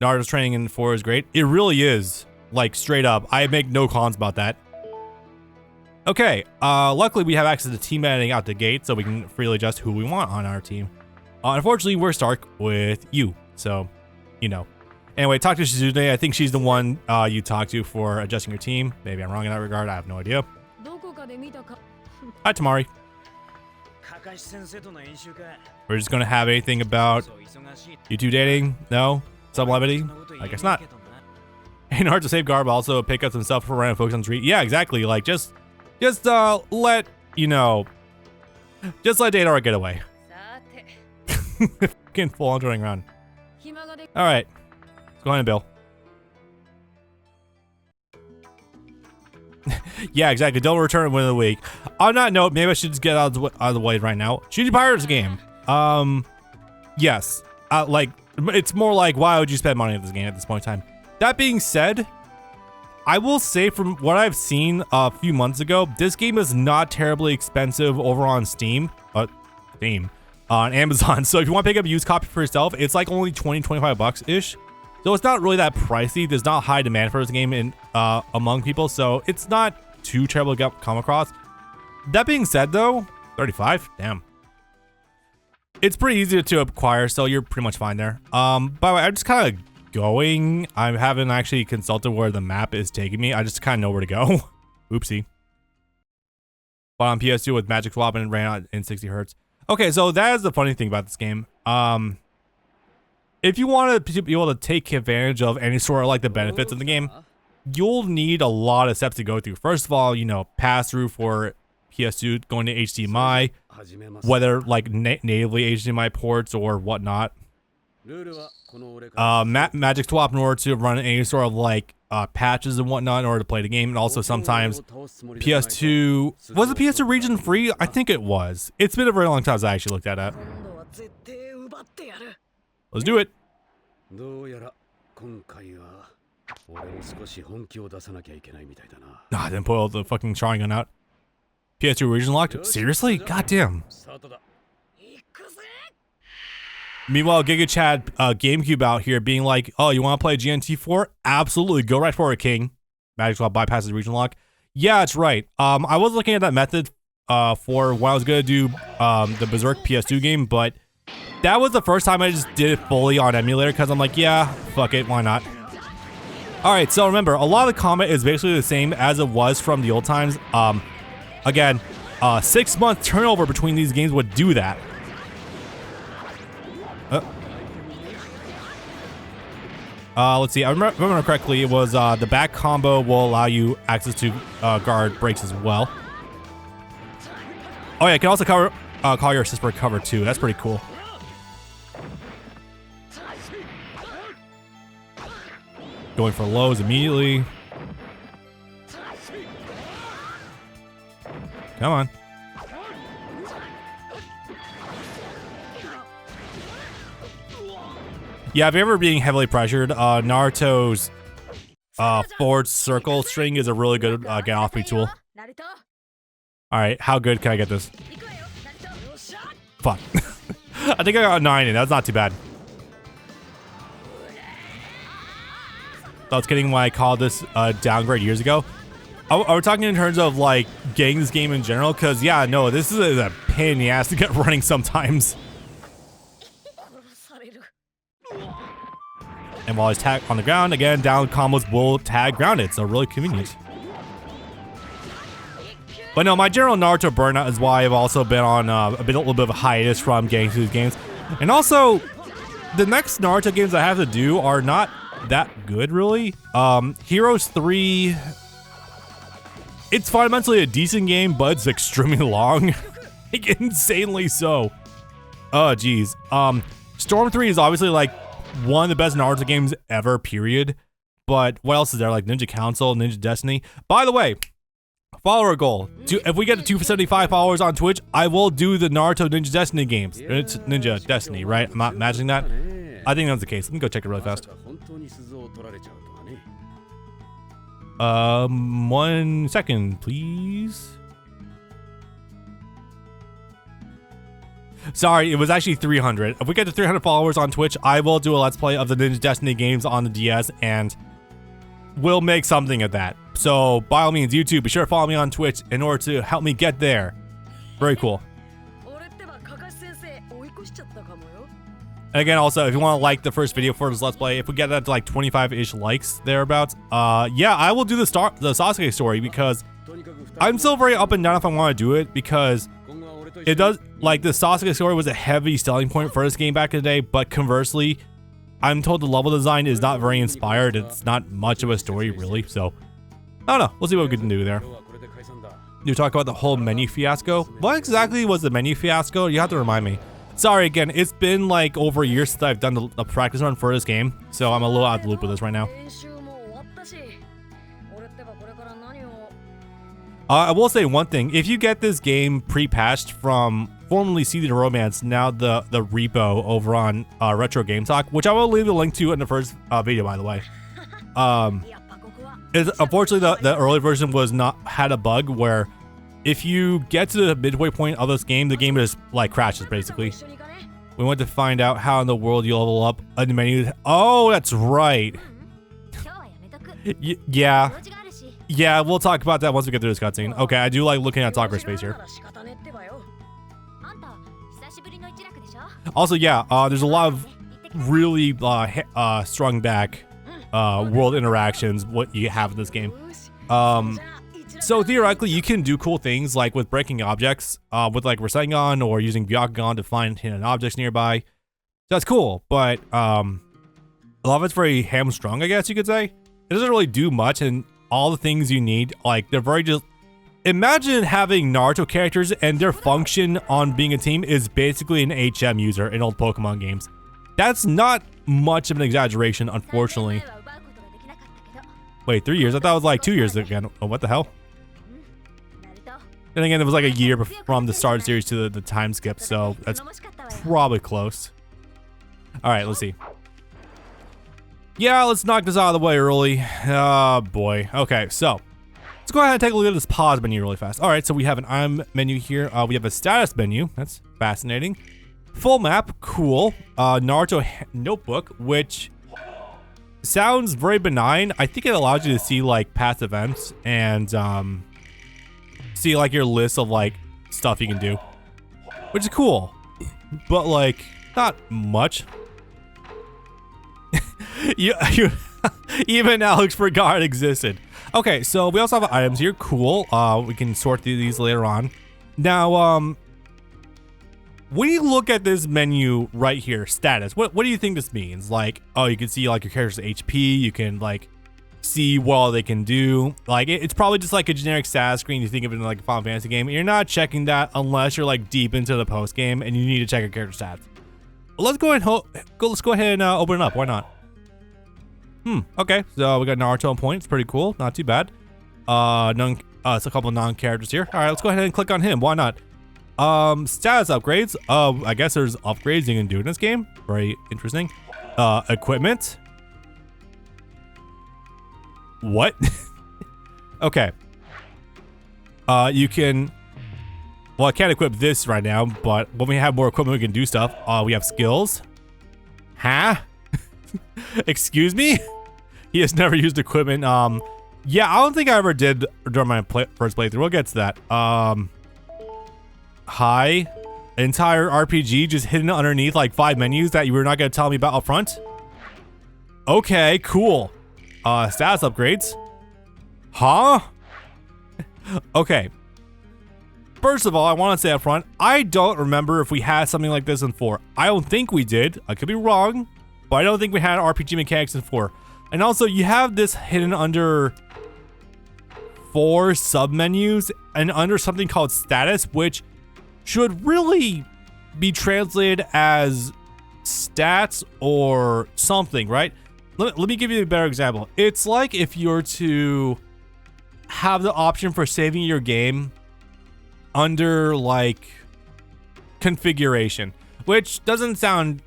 Naruto's training in 4 is great. It really is. Like, straight up. I make no cons about that. Okay, luckily we have access to team editing out the gate, so we can freely adjust who we want on our team. Unfortunately, we're stuck with you, so, you know. Anyway, talk to Shizude. I think she's the one you talk to for adjusting your team. Maybe I'm wrong in that regard. I have no idea. Hi, Tamari. We're just gonna have anything about you two dating? No? Some levity? I guess not. And hard to save Garb also pick up some stuff for random folks on the street. Yeah, exactly. Like, just let, you know, just let Datara get away. Fucking full on turning around. Alright. Let's go ahead and Bill. Yeah, exactly. Don't return within the week. On that note, maybe I should just get out of the way right now. Shooting Pirates game. Yes. Like, it's more like, why would you spend money on this game at this point in time? That being said, I will say from what I've seen a few months ago, this game is not terribly expensive over on Steam. On Amazon. So if you want to pick up a used copy for yourself, it's like only 20-25 bucks-ish. So it's not really that pricey. There's not high demand for this game in among people, so it's not too terrible to come across. That being said, though, 35? Damn. It's pretty easy to acquire, so you're pretty much fine there. By the way, I'm just kind of going. I haven't actually consulted where the map is taking me. I just kind of know where to go. Oopsie. But on PS2 with Magic Swap and it ran out in 60 hertz. Okay, so that is the funny thing about this game. If you want to be able to take advantage of any sort of like the benefits of the game, you'll need a lot of steps to go through. First of all, you know, pass through for PS2 going to HDMI, whether like natively HDMI ports or whatnot. Magic Swap in order to run any sort of like patches and whatnot in order to play the game, and also sometimes PS2 was the PS2 region free? I think it was. It's been a very long time since I actually looked at it. Let's do it. Nah, I didn't pull the fucking trying gun out. PS2 region locked? Seriously? Goddamn. Meanwhile, Giga Chad GameCube out here being like, oh, you want to play GNT4? Absolutely. Go right for it, King. Magic Swap bypasses region lock. Yeah, that's right. I was looking at that method for when I was going to do the Berserk PS2 game, but that was the first time I just did it fully on emulator because I'm like, yeah, fuck it, why not? Alright, so remember, a lot of the combat is basically the same as it was from the old times. Again, 6-month turnover between these games would do that. Let's see, I remember correctly, it was the back combo will allow you access to guard breaks as well. Oh yeah, you can also call your assist for cover too. That's pretty cool. Going for lows immediately. Come on. Yeah, if you're ever being heavily pressured, Naruto's forward circle string is a really good get off me tool. Alright, how good can I get this? Fuck. I think I got a 9 in. That's not too bad. I was kidding when I called this downgrade years ago. Are we talking in terms of like getting this game in general? Because yeah, no, this is a pain in the ass to get running sometimes. And while he's tagged on the ground, again, down combos will tag grounded, so really convenient. But no, my general Naruto burnout is why I've also been on a little bit of a hiatus from getting to these games. And also, the next Naruto games I have to do are not that good, really. Heroes 3, it's fundamentally a decent game, but it's extremely long. Like, insanely so. Oh, geez. Storm 3 is obviously like one of the best Naruto games ever, period. But what else is there? Like Ninja Council, Ninja Destiny. By the way, follower goal. If we get to 275 followers on Twitch, I will do the Naruto Ninja Destiny games. It's Ninja Destiny, right? I'm not imagining that. I think that's the case. Let me go check it really fast. 1 second, please. Sorry, it was actually 300. If we get to 300 followers on Twitch, I will do a Let's Play of the Ninja Destiny games on the DS, and we'll make something of that. So, by all means, YouTube, be sure to follow me on Twitch in order to help me get there. Very cool. And again, also, if you want to like the first video for this Let's Play, if we get that to like 25-ish likes thereabouts, yeah, I will do the Sasuke story, because I'm still very up and down if I want to do it, because it does, like, the Sasuke story was a heavy selling point for this game back in the day, but conversely, I'm told the level design is not very inspired. It's not much of a story, really, so I don't know. We'll see what we can do there. You talk about the whole menu fiasco. What exactly was the menu fiasco? You have to remind me. Sorry, again, it's been like over a year since I've done the practice run for this game, so I'm a little out of the loop with this right now. I will say one thing. If you get this game pre-patched from formerly Seeded Romance, now the repo over on Retro Game Talk, which I will leave a link to in the first video, by the way. Unfortunately, the early version had a bug where if you get to the midway point of this game, the game just like crashes basically. We want to find out how in the world you level up a menu. Oh, that's right. Yeah, we'll talk about that once we get through this cutscene. Okay, I do like looking at Sakura's face here. Also, yeah, there's a lot of really strung back world interactions what you have in this game. So theoretically, you can do cool things like with breaking objects, with like Rasengan or using Byakugan to find hidden objects nearby. So that's cool, but a lot of it's very hamstrung, I guess you could say. It doesn't really do much, and all the things you need, like, they're very just... Imagine having Naruto characters and their function on being a team is basically an HM user in old Pokemon games. That's not much of an exaggeration, unfortunately. Wait, 3 years? I thought it was like 2 years again. Oh, what the hell? And again, it was like a year from the start of the series to the time skip, so that's probably close. Alright, let's see. Yeah, let's knock this out of the way early. Oh, boy. Okay, so let's go ahead and take a look at this pause menu really fast. Alright, so we have an item menu here. We have a status menu. That's fascinating. Full map. Cool. Naruto notebook, which sounds very benign. I think it allows you to see, like, past events and, see, like, your list of, like, stuff you can do, which is cool, but, like, not much. Even Alex forgot it existed. Okay, so we also have items here. Cool. We can sort through these later on. Now, when you look at this menu right here, status, what do you think this means? Like, oh, you can see, like, your character's HP. You can, like, see what all they can do. Like, it's probably just like a generic status screen. You think of it in like a Final Fantasy game. You're not checking that unless you're like deep into the post game and you need to check your character stats. Let's go ahead and let's go ahead and open it up. Why not? Okay, so we got Naruto on point. It's pretty cool. Not too bad. It's a couple of non-characters here. All right, let's go ahead and click on him. Why not? Status upgrades. I guess there's upgrades you can do in this game. Very interesting. Equipment. What? Okay. You can... Well, I can't equip this right now, but when we have more equipment, we can do stuff. We have skills. Huh? Excuse me? He has never used equipment. Yeah, I don't think I ever did during my first playthrough. We'll get to that. Hi. Entire RPG just hidden underneath like 5 menus that you were not going to tell me about up front? Okay, cool. Status upgrades. Huh? Okay. First of all, I want to say up front, I don't remember if we had something like this in 4. I don't think we did. I could be wrong, but I don't think we had RPG mechanics in 4. And also, you have this hidden under 4 submenus and under something called status, which should really be translated as stats or something, right? Let me give you a better example. It's like if you're to have the option for saving your game under like configuration, which doesn't sounds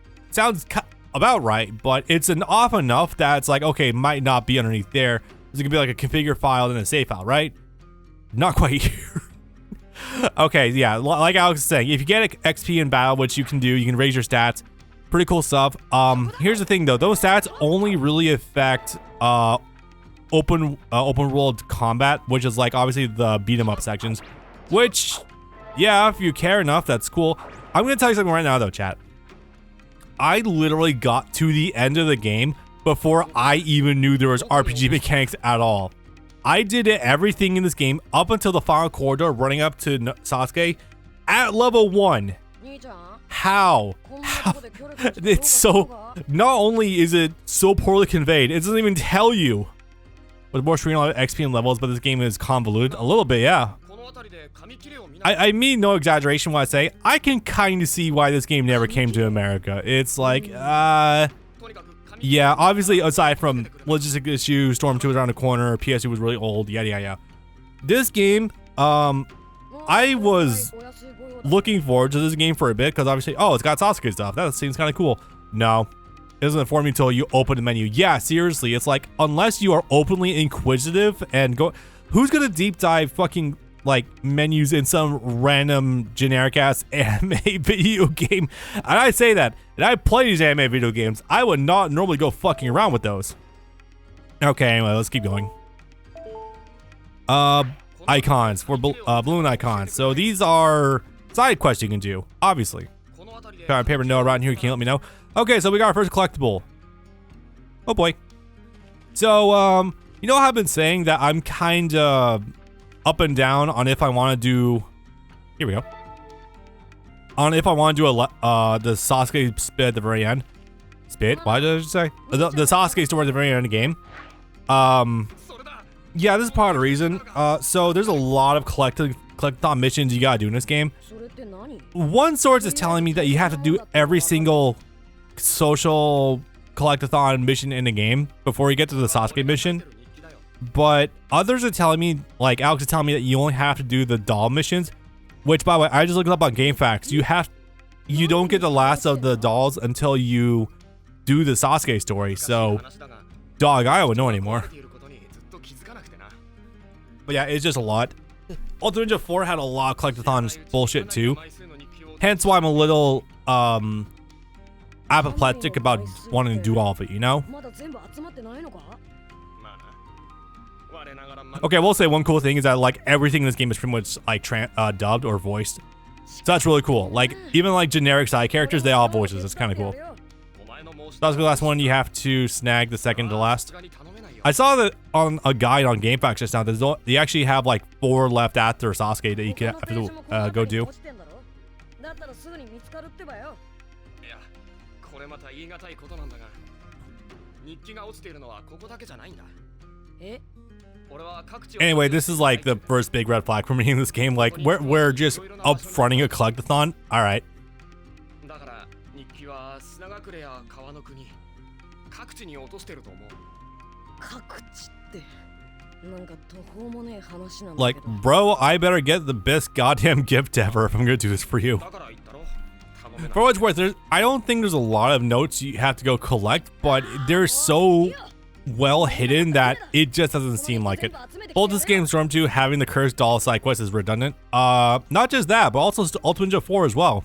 about right, but it's off enough that it's like, okay, it might not be underneath there. It's gonna be like a configure file and a save file, right? Not quite here. Okay, yeah, like Alex was saying, if you get XP in battle, which you can do, you can raise your stats. Pretty cool stuff. Here's the thing though, those stats only really affect open world combat, which is like obviously the beat 'em up sections. Which, yeah, if you care enough, that's cool. I'm gonna tell you something right now though, chat. I literally got to the end of the game before I even knew there was RPG mechanics at all. I did everything in this game up until the final corridor running up to Sasuke at level 1. How? It's so... Not only is it so poorly conveyed, it doesn't even tell you. With more streamlined XP and levels, but this game is convoluted. A little bit, yeah. I mean no exaggeration when I say I can kind of see why this game never came to America. It's like, yeah, obviously aside from logistic issues, Storm 2 was around the corner, PS2 was really old, yada yada yada. This game, I was looking forward to this game for a bit because obviously, oh, it's got Sasuke stuff. That seems kind of cool. No, it doesn't inform you until you open the menu. Yeah, seriously, it's like unless you are openly inquisitive and go, who's gonna deep dive fucking like menus in some random generic ass anime video game? And I say that, and I play these anime video games. I would not normally go fucking around with those. Okay, anyway, let's keep going. Icons for balloon icons. So these are side quests you can do, obviously. Got a paper note around here, you can let me know. Okay, so we got our first collectible. Oh boy. So, you know how I've been saying that I'm kind of up and down on if I want to do... Here we go. On if I want to do the Sasuke spit at the very end. Spit? Why did I just say? The Sasuke story at the very end of the game. Yeah, this is part of the reason. So there's a lot of collectathon missions you gotta do in this game. One source is telling me that you have to do every single social collectathon mission in the game before you get to the Sasuke mission. But others are telling me, like Alex is telling me, that you only have to do the doll missions. Which, by the way, I just looked it up on GameFAQs. You don't get the last of the dolls until you do the Sasuke story. So, dog, I don't know anymore. But yeah, it's just a lot. Ultimate Ninja 4 had a lot of collectathon bullshit too. Hence why I'm a little apoplectic about wanting to do all of it, you know? Okay, we'll say one cool thing is that like everything in this game is pretty much like dubbed or voiced. So that's really cool. Like even like generic side characters, they all have voices. It's kind of cool. So that's the last one. You have to snag the second to last. I saw that on a guide on GameFAQs just now. They actually have like 4 left after Sasuke that you can have to go do. Anyway, this is like the first big red flag for me in this game. Like we're just upfronting a collectathon. All right. Like, bro, I better get the best goddamn gift ever if I'm gonna do this for you. For what it's worth, I don't think there's a lot of notes you have to go collect, but they're so well hidden that it just doesn't seem like it. Both this game Storm 2 having the cursed doll side quest is redundant. Not just that, but also Ultimate Ninja 4 as well.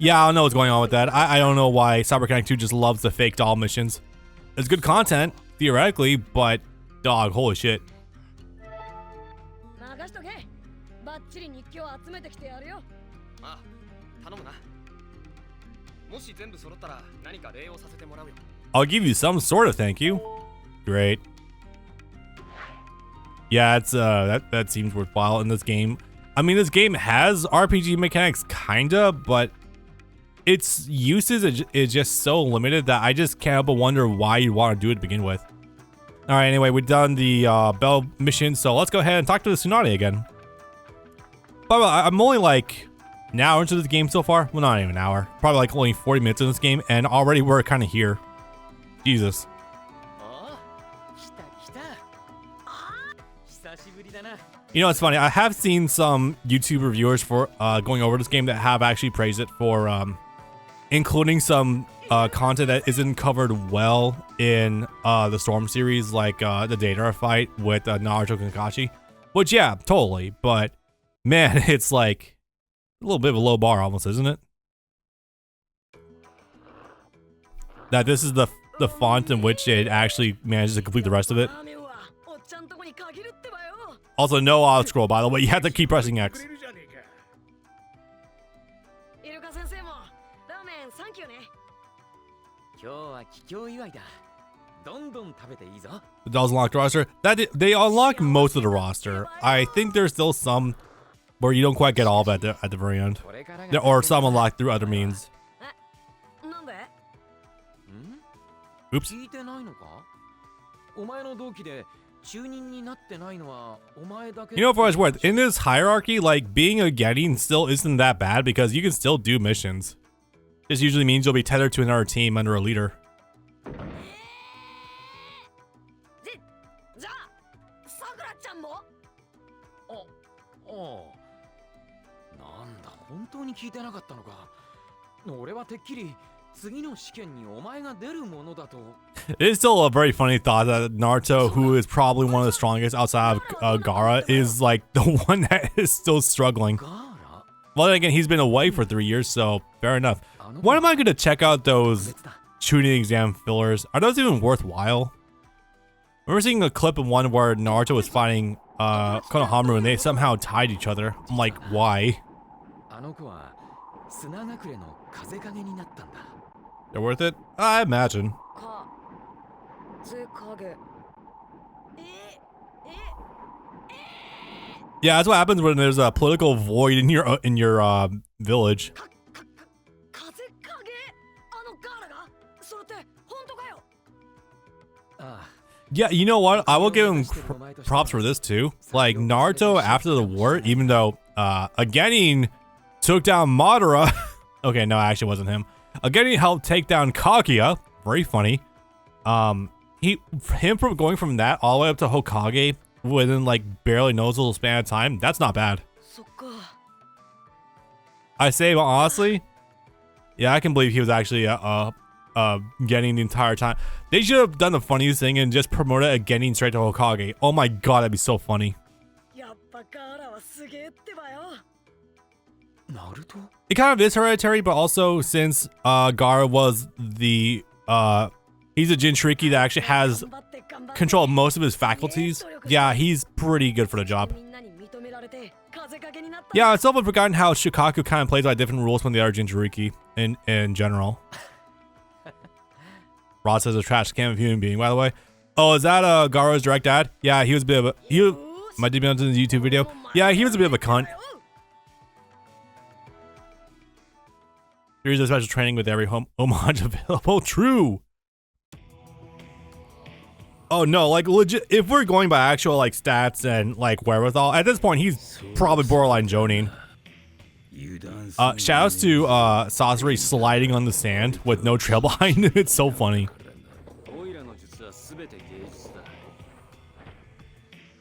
Yeah, I don't know what's going on with that. I don't know why CyberConnect 2 just loves the fake doll missions. It's good content, theoretically, but dog, holy shit. I'll give you some sort of thank you. Great. Yeah, it's that seems worthwhile in this game. I mean, this game has RPG mechanics kinda, but its usage is just so limited that I just can't help but wonder why you want to do it to begin with. All right, anyway, we've done the Bell mission, so let's go ahead and talk to the Tsunade again. But I'm only like an hour into this game so far. Well, not even an hour. Probably like only 40 minutes in this game, and already we're kind of here. Jesus. You know, it's funny. I have seen some YouTube reviewers for going over this game that have actually praised it for including some content that isn't covered well in the Storm series, like the Data fight with Naruto and Kakashi. Which, yeah, totally. But Man, it's like a little bit of a low bar almost, isn't it? That this is the font in which it actually manages to complete the rest of it. Also, no auto scroll, by the way. You have to keep pressing X. The dolls unlock the roster. They unlock most of the roster. I think there's still some where you don't quite get all of it at the very end. Or some unlocked through other means. Oops. You know, for what it's worth, in this hierarchy, like, being a Genin still isn't that bad because you can still do missions. This usually means you'll be tethered to another team under a leader. It is still a very funny thought that Naruto, who is probably one of the strongest outside of Gaara, is like the one that is still struggling. Well, then again, he's been away for 3 years, so fair enough. When am I going to check out those shooting exam fillers? Are those even worthwhile? I remember seeing a clip of one where Naruto was fighting Konohamaru and they somehow tied each other. I'm like, why? They're worth it? I imagine. Yeah, that's what happens when there's a political void in your village. Yeah, you know what? I will give him props for this too. Like Naruto after the war, even though a Genin took down Madara. Okay, no, actually it wasn't him. A Genin helped take down Kaguya. Very funny. Him from going from that all the way up to Hokage within like barely noticeable span of time. That's not bad. I say, but honestly, yeah, I can believe he was actually Genin the entire time. They should have done the funniest thing and just promoted a Genin straight to Hokage. Oh my god, that'd be so funny. It kind of is hereditary, but also since Gaara was the he's a Jinchuriki that actually has control of most of his faculties. Yeah, he's pretty good for the job. Yeah, it's often forgotten how Shukaku kind of plays by different rules from the other Jinchuriki in general. Rod says a trash can of human being, by the way. Oh, is that Gaara's direct dad? Yeah, he was a bit of a might be on the YouTube video. Yeah, he was a bit of a cunt. Here's a special training with every homage available. True. Oh no, like legit. If we're going by actual like stats and like wherewithal, at this point he's probably borderline Jonin. Shoutouts to Sasori sliding on the sand with no trail behind him. It's so funny.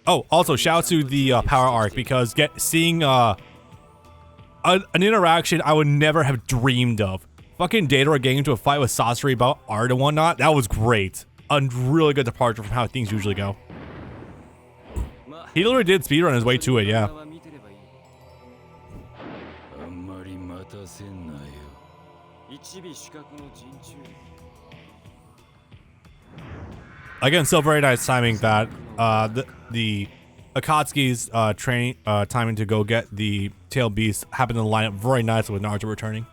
Oh, also shout out to the power arc because seeing an interaction I would never have dreamed of. Fucking Datara getting into a fight with Sasori about art and whatnot. That was great. A really good departure from how things usually go. He literally did speedrun his way to it, yeah. Again, still very nice timing that the Akatsuki's timing to go get the tail beast happened to line up very nicely with Naruto returning.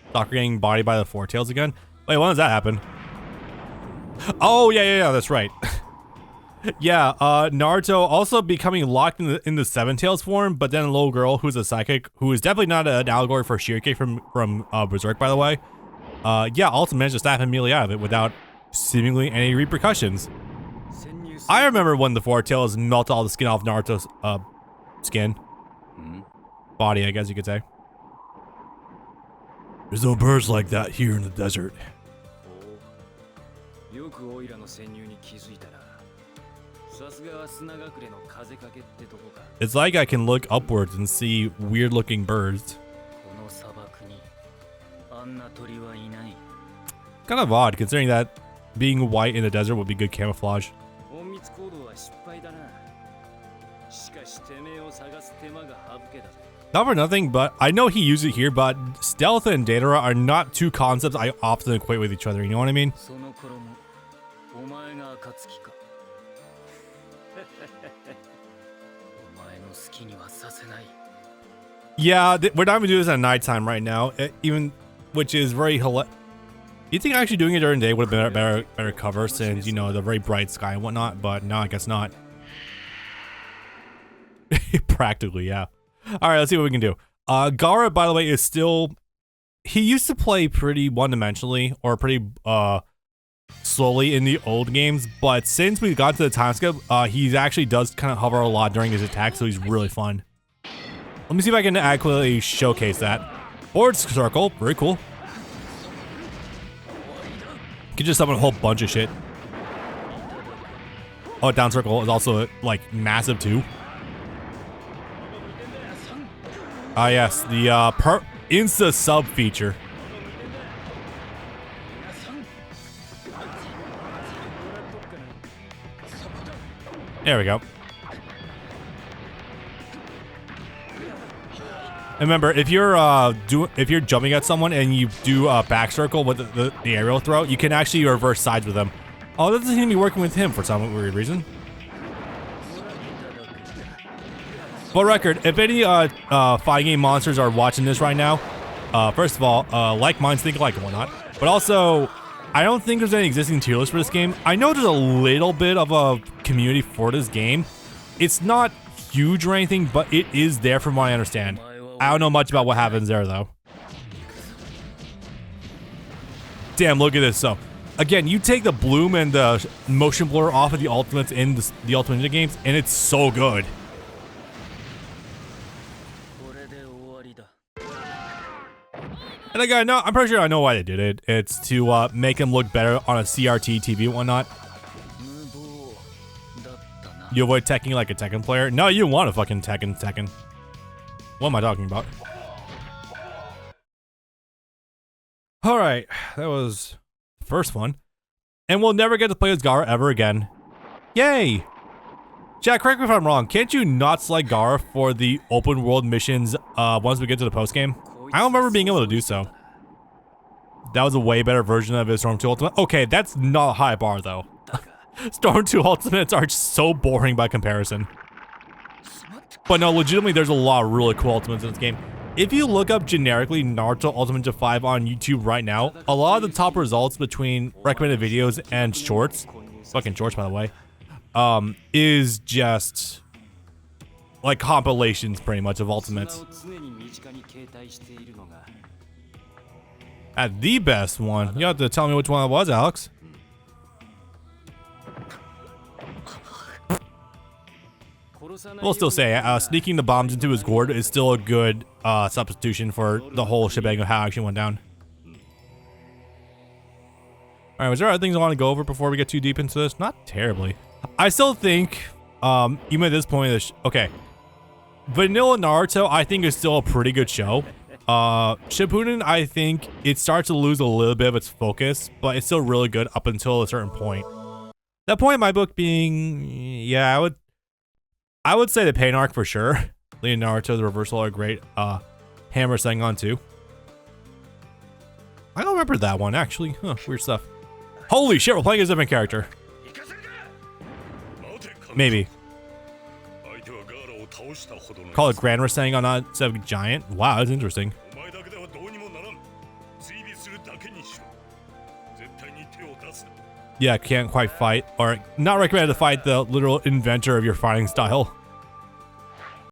Stalker getting bodied by the Four Tails again. Wait, when does that happen? Oh yeah, that's right. Yeah, Naruto also becoming locked in the Seven Tails form, but then a little girl who's a psychic, who is definitely not an allegory for Shirike from Berserk, by the way. Yeah, also managed to snap him immediately out of it without seemingly any repercussions. I remember when the Four Tails melted all the skin off Naruto's skin. Body, I guess you could say. There's no birds like that here in the desert. It's like I can look upwards and see weird looking birds. Kind of odd considering that being white in the desert would be good camouflage. Not for nothing, but I know he used it here, but stealth and data are not two concepts I often equate with each other, you know what I mean? Yeah, we're not even doing this at nighttime right now, which is very hilarious. You think actually doing it during the day would have been better cover since, you know, the very bright sky and whatnot, but no, I guess not. Practically, yeah. Alright, let's see what we can do. Gaara, by the way, is still... He used to play pretty one-dimensionally, or pretty, slowly in the old games, but since we got to the time skip, he actually does kind of hover a lot during his attack, so he's really fun. Let me see if I can adequately showcase that. Forward circle, very cool. You can just summon a whole bunch of shit. Oh, down circle is also, like, massive too. Ah, yes, the Insta sub feature. There we go. And remember, if you're jumping at someone and you do a back circle with the aerial throw, you can actually reverse sides with them. Oh, that doesn't seem to be working with him for some weird reason. For record, if any fighting game monsters are watching this right now, first of all, like minds, think alike and whatnot. But also, I don't think there's any existing tier list for this game. I know there's a little bit of a community for this game. It's not huge or anything, but it is there from what I understand. I don't know much about what happens there, though. Damn, look at this. So, again, you take the bloom and the motion blur off of the ultimates in the Ultimate Ninja games, and it's so good. And again, no, I'm pretty sure I know why they did it. It's to make them look better on a CRT TV and whatnot. You avoid teching like a Tekken player? No, you want to fucking Tekken. What am I talking about? Alright, that was the first one. And we'll never get to play as Gaara ever again. Yay! Jack, correct me if I'm wrong. Can't you not select Gaara for the open world missions once we get to the post game? I don't remember being able to do so. That was a way better version of his Storm 2 Ultimate. Okay, that's not a high bar though. Storm 2 Ultimates are so boring by comparison. But no, legitimately, there's a lot of really cool ultimates in this game. If you look up generically Naruto Ultimate Ninja 5 on YouTube right now, a lot of the top results between recommended videos and shorts, fucking shorts by the way, is just like compilations pretty much of ultimates. At the best one, you have to tell me which one it was, Alex. We'll still say sneaking the bombs into his gourd is still a good substitution for the whole shebang of how it actually went down. Alright, was there other things I want to go over before we get too deep into this? Not terribly. I still think, even at this point, okay. Vanilla Naruto, I think, is still a pretty good show. Shippuden, I think it starts to lose a little bit of its focus, but it's still really good up until a certain point. That point in my book being, yeah, I would say the Pain arc for sure. Naruto, the reversal are great. Hammer Sengon too. I don't remember that one actually. Huh, weird stuff. Holy shit, we're playing as a different character. Maybe. Call it Grand Sengon, not instead of Giant. Wow, that's interesting. Yeah, can't quite fight, or not recommended to fight the literal inventor of your fighting style.